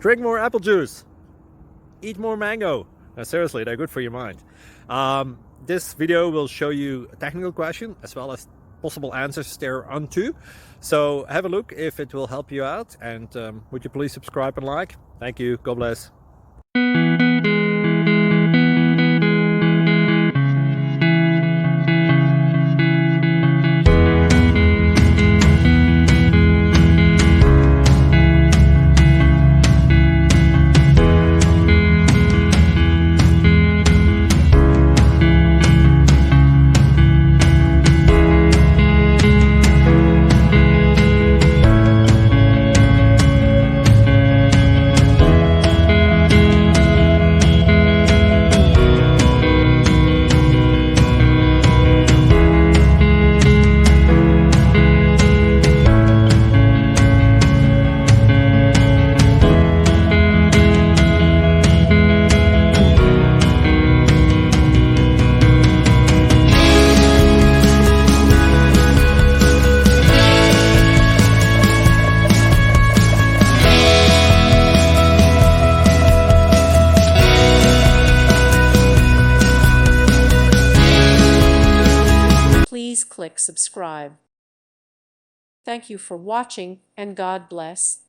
Drink more apple juice. Eat more mango. Seriously, they're good for your mind. This video will show you a technical question as well as possible answers thereunto. So have a look if it will help you out, and would you please subscribe and like? Thank you. God bless. Please click subscribe. Thank you for watching, and God bless.